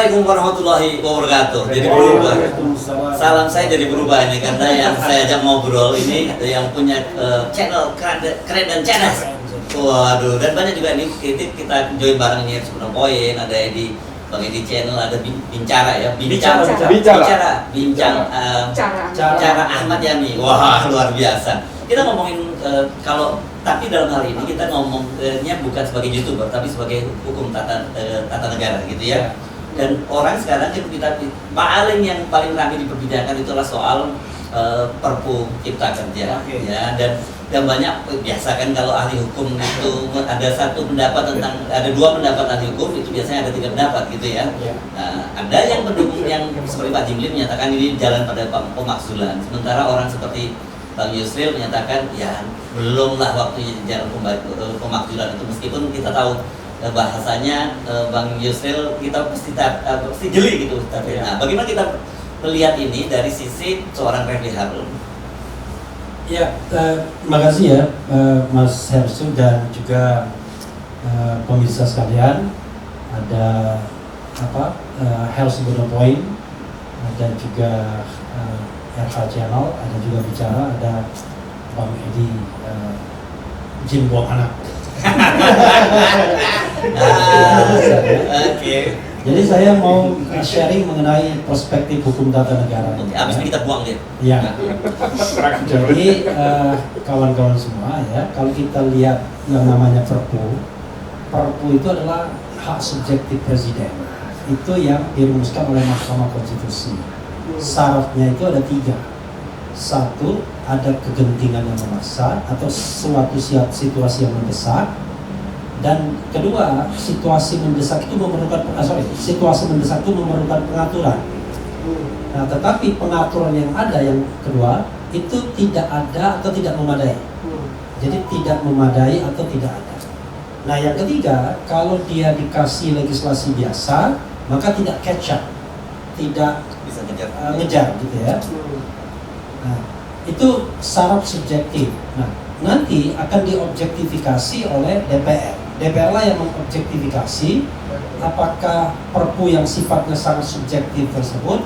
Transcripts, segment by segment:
Assalamualaikum warahmatullahi wabarakatuh. Jadi berubah. Salam saya jadi berubah ini karena yang saya ajak ngobrol ini yang punya channel keren dan cerdas. Waduh, dan banyak juga ini kita join bareng ini sebelum poin, ada di Bang Edi channel, ada bicara ya, bincang Ahmad Yani. Wah, luar biasa. Kita ngomongin kalau tapi dalam hal ini kita ngomongnya bukan sebagai YouTuber tapi sebagai hukum tata negara gitu ya. Dan orang sekarang kita yang paling ramai diperbincangkan itulah soal Perpu Cipta Kerja ya, dan banyak biasa kan kalau ahli hukum itu ada satu pendapat tentang ada dua pendapat ahli hukum itu biasanya ada tiga pendapat gitu ya. Nah, ada yang mendukung yang seperti Pak Jimli menyatakan ini jalan pada pemakzulan, sementara orang seperti Bang Yusril menyatakan ya belumlah waktunya jalan pemakzulan itu, meskipun kita tahu bahasanya Bang Yusril kita pasti jeli gitu. Nah, bagaimana kita melihat ini dari sisi seorang Refli Harun? Ya, terima kasih ya Mas Hersu dan juga pemirsa sekalian. Ada Health to the Point, ada juga RH Channel, ada juga bicara, ada Bang Edi Jim buang anak. Oke. Jadi saya mau sharing mengenai perspektif hukum tata negara. Abis ini kita buang dia. Ya. Jadi kawan-kawan semua ya, kalau kita lihat yang namanya Perpu itu adalah hak subjektif presiden. Itu yang dirumuskan oleh Mahkamah Konstitusi. Syaratnya itu ada 3. 1, ada kegentingan yang memaksa atau suatu situasi yang mendesak. Dan kedua, situasi mendesak itu memerlukan pengaturan. Nah, tetapi pengaturan yang ada yang kedua itu tidak ada atau tidak memadai. Jadi tidak memadai atau tidak ada. Nah, yang ketiga, kalau dia dikasih legislasi biasa, maka tidak catch up, tidak bisa ngejar gitu ya. Nah, itu syarat subjektif. Nah, nanti akan diobjektifikasi oleh DPR. DPR lah yang mengobjektifikasi apakah Perpu yang sifatnya sangat subjektif tersebut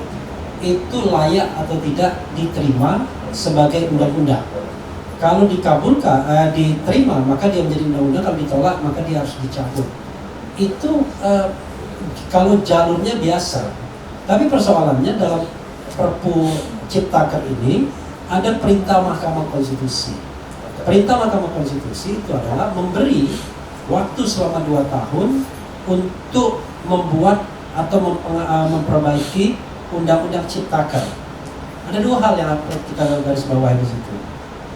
itu layak atau tidak diterima sebagai undang-undang. Kalau dikabulkan, diterima maka dia menjadi undang-undang, kalau ditolak maka dia harus dicabut. Itu kalau jalurnya biasa. Tapi persoalannya dalam Perpu Ciptaker ini ada perintah Mahkamah Konstitusi. Perintah Mahkamah Konstitusi itu adalah memberi waktu selama 2 tahun untuk membuat atau memperbaiki Undang-Undang Ciptaker. Ada 2 hal yang kita garis bawahi di situ.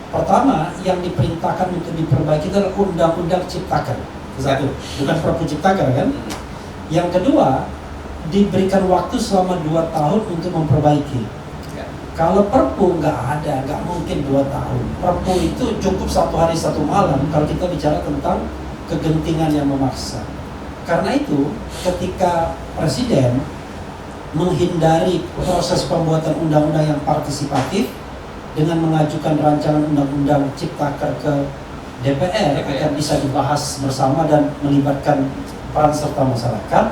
Pertama, yang diperintahkan untuk diperbaiki adalah Undang-Undang Ciptaker. Satu, bukan Perpu Ciptaker kan? Yang kedua, diberikan waktu selama 2 tahun untuk memperbaiki. Kalau Perpu nggak mungkin 2 tahun. Perpu itu cukup 1 hari 1 malam kalau kita bicara tentang kegentingan yang memaksa. Karena itu, ketika Presiden menghindari proses pembuatan undang-undang yang partisipatif dengan mengajukan rancangan undang-undang Ciptaker ke DPR agar bisa dibahas bersama dan melibatkan peran serta masyarakat,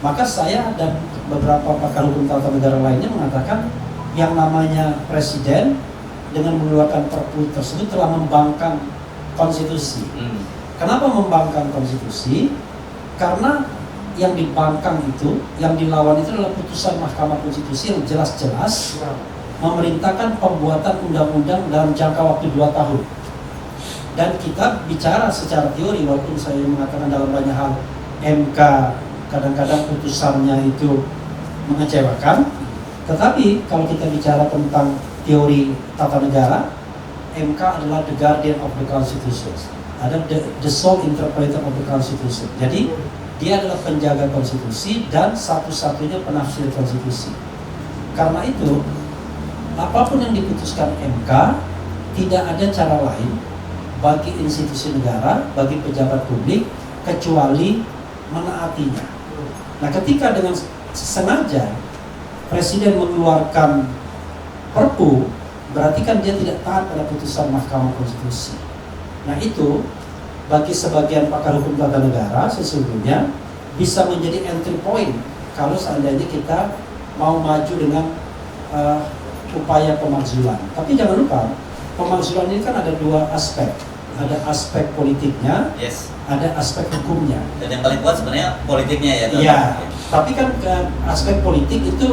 maka saya dan beberapa pakar hukum tata negara lainnya mengatakan yang namanya Presiden dengan mengeluarkan Perpu tersebut telah membangkang konstitusi. Kenapa membangkang konstitusi? Karena yang dibangkang itu, yang dilawan itu adalah putusan Mahkamah Konstitusi yang jelas-jelas memerintahkan pembuatan undang-undang dalam jangka waktu 2 tahun. Dan kita bicara secara teori, walaupun saya mengatakan dalam banyak hal MK kadang-kadang putusannya itu mengecewakan, tetapi kalau kita bicara tentang teori tata negara, MK adalah the guardian of the Constitution. Ada the sole interpreter of the Constitution. Jadi dia adalah penjaga konstitusi dan satu-satunya penafsir konstitusi. Karena itu, apapun yang diputuskan MK, tidak ada cara lain bagi institusi negara, bagi pejabat publik, kecuali menaatinya. Nah, ketika dengan sengaja Presiden mengeluarkan Perpu, berarti kan dia tidak taat pada putusan Mahkamah Konstitusi. Nah, itu bagi sebagian pakar hukum tata negara sesungguhnya bisa menjadi entry point kalau seandainya kita mau maju dengan upaya pemakzulan. Tapi jangan lupa, pemakzulan ini kan ada dua aspek. Ada aspek politiknya, Yes. ada aspek hukumnya. Dan yang paling kuat sebenarnya politiknya ya. Iya, tapi kan aspek politik itu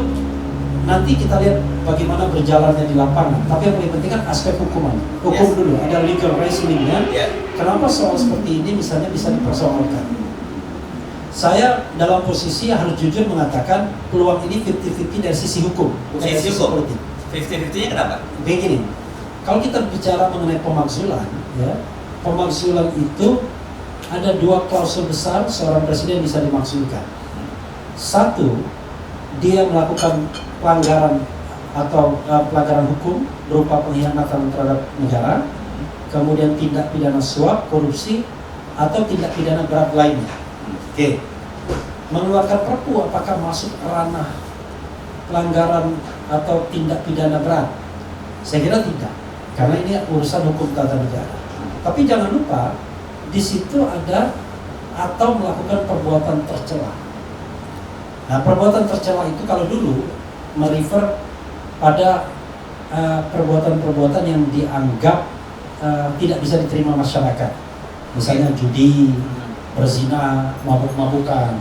nanti kita lihat bagaimana berjalannya di lapangan. Tapi yang paling penting kan aspek hukuman. Hukum Yes. dulu, ada legal reasoningnya. Ya. Kenapa soal seperti ini misalnya bisa dipersoalkan? Saya dalam posisi harus jujur mengatakan peluang ini 50-50 dari sisi hukum, bukan dari Sisi sisi hukum. politik. 50-50-nya kenapa? Begini, kalau kita bicara mengenai pemakzulan, ya, pemakzulan itu ada dua klausul besar seorang presiden bisa dimakzulkan. Satu, dia melakukan pelanggaran atau pelanggaran hukum berupa pengkhianatan terhadap negara, kemudian tindak pidana suap, korupsi, atau tindak pidana berat lainnya. Oke, mengeluarkan perpu apakah masuk ranah pelanggaran atau tindak pidana berat? Saya kira tidak, karena ini urusan hukum tata negara. Tapi jangan lupa, di situ ada atau melakukan perbuatan tercela. Nah, perbuatan tercela itu kalau dulu merefer pada perbuatan-perbuatan yang dianggap tidak bisa diterima masyarakat. Misalnya judi, berzina, mabuk-mabukan.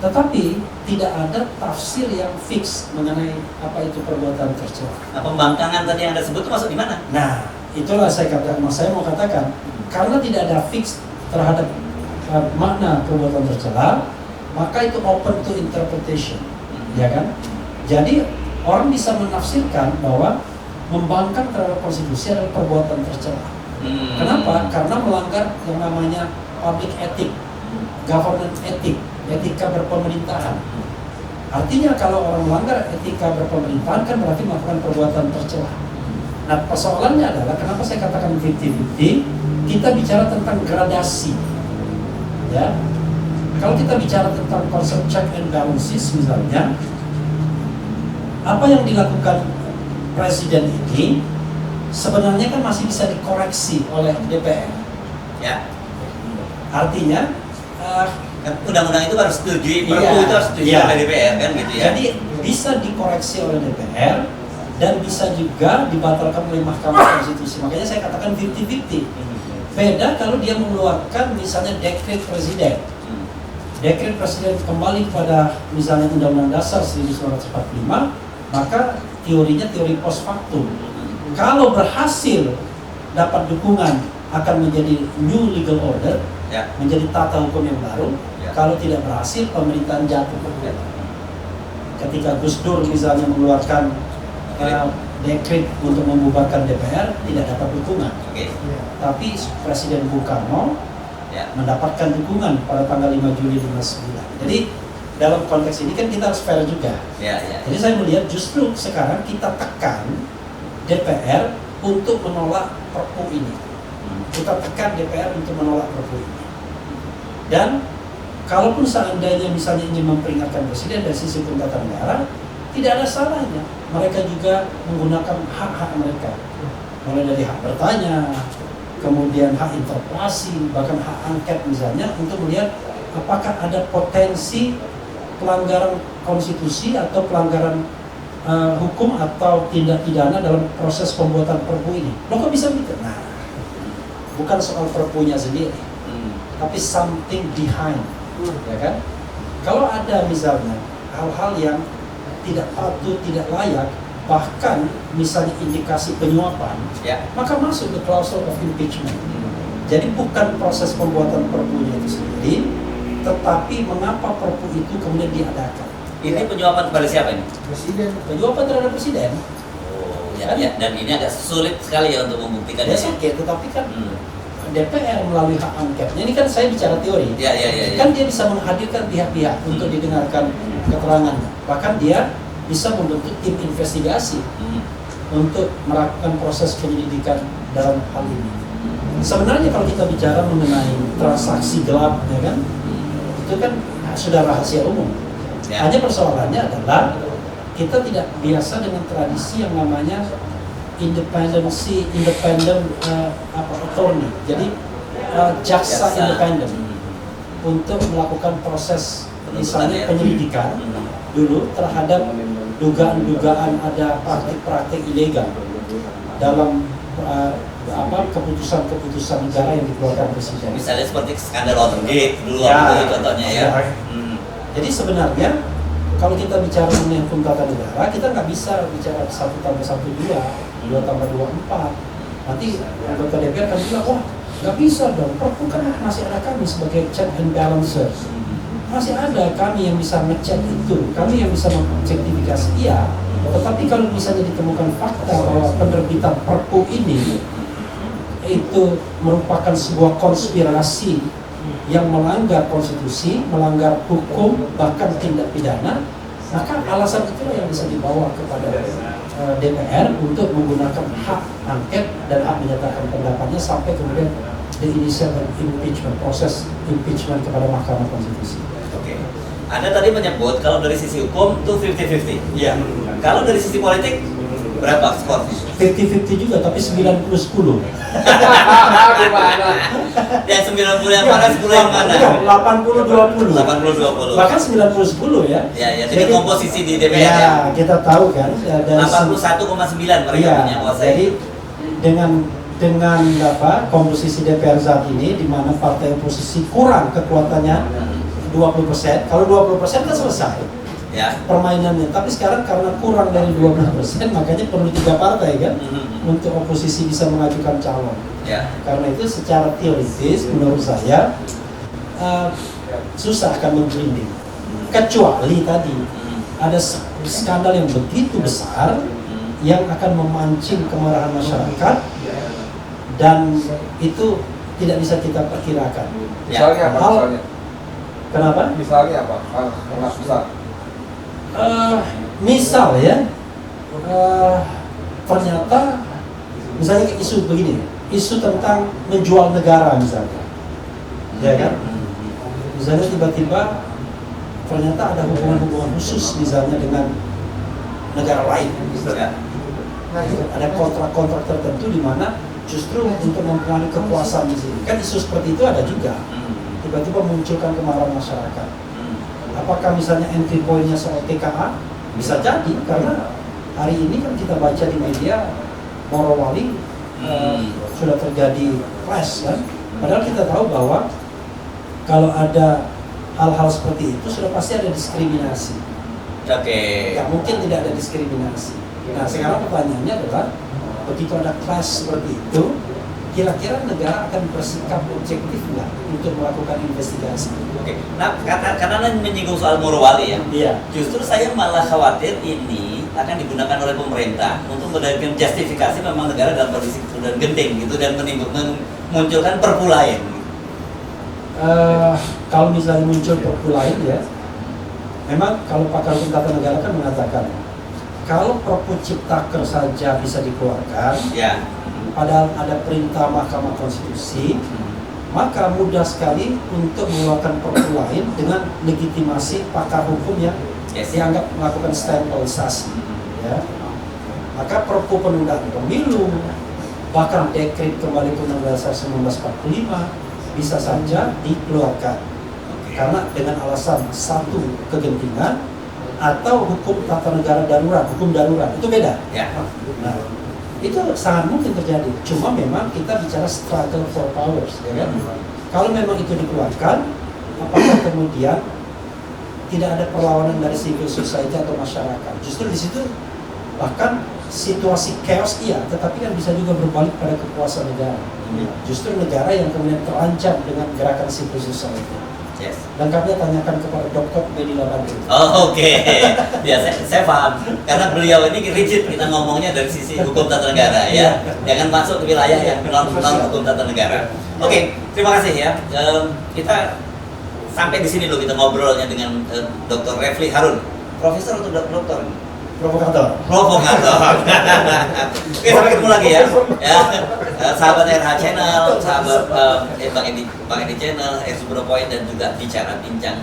Tetapi tidak ada tafsir yang fix mengenai apa itu perbuatan tercela. Nah, pembangkangan tadi yang Anda sebut itu masuk di mana? Nah, itulah saya mau katakan, karena tidak ada fix terhadap makna perbuatan tercela, maka itu open to interpretation, ya kan? Jadi orang bisa menafsirkan bahwa membangkang terhadap konstitusi adalah perbuatan tercela. Kenapa? Karena melanggar yang namanya public ethic, governance ethic, etika berpemerintahan. Artinya kalau orang melanggar etika berpemerintahan kan berarti melakukan perbuatan tercela. Nah, persoalannya adalah kenapa saya katakan 50-50, kita bicara tentang gradasi. Ya. Kalau kita bicara tentang konsep check and balances misalnya, apa yang dilakukan presiden ini sebenarnya kan masih bisa dikoreksi oleh DPR. Ya. Artinya Undang-undang itu harus setuju, perpu Iya. itu harus setuju Iya. oleh DPR kan gitu ya. jadi bisa dikoreksi oleh DPR dan bisa juga dibatalkan oleh Mahkamah Konstitusi. Makanya saya katakan 50-50. Beda kalau dia mengeluarkan misalnya dekret presiden. Dekret presiden kembali pada misalnya Undang-Undang Dasar 1945, maka teorinya teori post factum. Kalau berhasil dapat dukungan akan menjadi new legal order, Ya. menjadi tata hukum yang baru. Ya. Kalau tidak berhasil, pemerintahan jatuh. Ketika Gus Dur misalnya mengeluarkan dekret untuk membubarkan DPR, tidak dapat dukungan. Oke. Tapi Presiden Bung Karno Ya. mendapatkan dukungan pada tanggal 5 Juli 1959. Jadi dalam konteks ini kan kita harus fair juga. Ya, ya. Jadi saya melihat justru sekarang kita tekan DPR untuk menolak perpu ini. Kita tekan DPR untuk menolak perpu ini. Dan kalaupun seandainya misalnya ingin memperingatkan presiden dari sisi hukum tata negara, tidak ada salahnya mereka juga menggunakan hak-hak mereka, mulai dari hak bertanya, kemudian hak interpelasi, bahkan hak angket misalnya, untuk melihat apakah ada potensi pelanggaran konstitusi atau pelanggaran hukum atau tindak pidana dalam proses pembuatan perpu ini. Loh, kok bisa begitu? Nah, bukan soal perpunya sendiri, tapi something behind, ya kan? Kalau ada misalnya hal-hal yang tidak patut, tidak layak, bahkan misalnya indikasi penyuapan, Ya. maka masuk ke klausul of impeachment. Jadi bukan proses pembuatan perpunya itu sendiri, tetapi mengapa perpu itu kemudian diadakan. Ini penyuapan kepada siapa ini? Presiden. Penyuapan terhadap presiden, Oh, ya, ya. Dan ini agak sulit sekali ya untuk membuktikan ya ini. sakit, tetapi kan Hmm. DPR melalui hak angketnya, ini kan saya bicara teori, Ya, ya, ya, ya. kan dia bisa menghadirkan pihak-pihak untuk didengarkan keterangannya. Bahkan dia bisa membentuk tim investigasi untuk melakukan proses penyelidikan dalam hal ini. Sebenarnya kalau kita bicara mengenai transaksi gelap, ya kan, itu kan sudah rahasia umum. Ya. Hanya persoalannya adalah kita tidak biasa dengan tradisi yang namanya independent attorney. Jadi jaksa independen untuk melakukan proses misalnya penyelidikan dulu terhadap dugaan-dugaan ada praktik-praktik ilegal dalam keputusan-keputusan negara yang dikeluarkan presiden. Misalnya seperti skandal Watergate dulu contohnya ya. Jadi sebenarnya kalau kita bicara mengenai hukum tata negara, kita nggak bisa bicara 1 tambah 1 2, 2 tambah 2 4. Nanti anggota DPR kan bilang, wah nggak bisa dong, perpu kan masih ada kami sebagai check and balances. Masih ada kami yang bisa ngecek itu, kami yang bisa mengobjektifikasi, iya. Tetapi kalau misalnya ditemukan fakta bahwa penerbitan perpu ini itu merupakan sebuah konspirasi yang melanggar konstitusi, melanggar hukum, bahkan tindak pidana, maka alasan itulah yang bisa dibawa kepada DPR untuk menggunakan hak angket dan hak menyatakan pendapatnya sampai kemudian diinisialkan impeachment, proses impeachment kepada Mahkamah Konstitusi. Oke. Anda tadi menyebut kalau dari sisi hukum itu 50-50. Iya. Kalau dari sisi politik berapa skor? 50-50 juga, tapi 90-10. Gimana? Yang 90 yang mana, 10 yang mana? 80-20. 80-20. Bahkan 90-10 ya. Ya, jadi komposisi di DPR ya. ya. Kita tahu kan dari 81,9 mereka punya kuasa. Jadi dengan komposisi DPR saat ini di mana partai oposisi kurang kekuatannya 20%. Kalau 20% kan selesai. Ya. Permainannya, tapi sekarang karena kurang dari 12%, makanya perlu 3 partai kan untuk oposisi bisa mengajukan calon. Ya. Karena itu secara teoritis menurut saya susah akan menggelinding. Kecuali tadi ada skandal yang begitu besar yang akan memancing kemarahan masyarakat dan itu tidak bisa kita perkirakan. Misalnya apa? Misalnya? Kenapa? Misalnya apa? Sangat besar. Misal ya, ternyata misalnya isu begini, isu tentang menjual negara misalnya, ya kan? Misalnya tiba-tiba ternyata ada hubungan-hubungan khusus misalnya dengan negara lain, Ya. ada kontrak-kontrak tertentu di mana justru untuk mempengaruhi kekuasaan di sini. Kan isu seperti itu ada juga. Tiba-tiba munculkan kemarahan masyarakat. Apakah misalnya entry point-nya soal TKA? Bisa jadi, karena hari ini kan kita baca di media Morowali sudah terjadi clash kan. Padahal kita tahu bahwa kalau ada hal-hal seperti itu sudah pasti ada diskriminasi. Oke. Ya mungkin tidak ada diskriminasi. Nah sekarang pertanyaannya adalah begitu ada clash seperti itu, kira-kira negara akan bersikap objektif nggak untuk melakukan investigasi? Oke. Nah, karena Anda menyinggung soal Morowali ya. Iya. Justru saya malah khawatir ini akan digunakan oleh pemerintah untuk mendapatkan justifikasi memang negara dalam kondisi sudah genting gitu dan memunculkan perpu lain. Kalau misalnya muncul perpu lain ya, memang kalau pakar hukum tata negara kan mengatakan kalau perpu ciptaker saja bisa dikeluarkan, Ya. padahal ada perintah Mahkamah Konstitusi, maka mudah sekali untuk mengeluarkan perpu lain dengan legitimasi pakar hukum yang dianggap melakukan stemplisasi. Ya. Maka perpu penundaan pemilu, bahkan dekret kembali ke Undang-Undang Dasar 1945 bisa saja dikeluarkan. Karena dengan alasan satu kegentingan atau hukum tata negara darurat, hukum darurat itu beda. Ya. Nah, itu sangat mungkin terjadi. Cuma memang kita bicara struggle for powers, ya kan? Kalau memang itu dikeluarkan, apakah kemudian tidak ada perlawanan dari civil society atau masyarakat? Justru di situ bahkan situasi chaos iya, tetapi kan bisa juga berbalik pada kekuasaan negara. Justru negara yang kemudian terancam dengan gerakan civil society. Yes. Dan kami tanyakan kepada Dr. Medila Badri. Oh, oke. Ya, saya paham. Karena beliau ini rigid kita ngomongnya dari sisi hukum tata negara ya. Jangan masuk ke wilayah yang non hukum tata negara. Oke, terima kasih ya. Kita sampai di sini dulu kita ngobrolnya dengan Dr. Refli Harun. Profesor atau dokter? Provokator. Provokator. Oke, sampai ketemu lagi ya. Sahabat RH Channel, sahabat Bang Edi Channel, Subro Point dan juga bicara bincang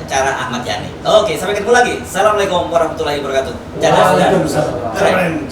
cara Ahmad Yani. Oke, sampai ketemu lagi. Assalamualaikum warahmatullahi wabarakatuh. Waalaikumsalam. Keren.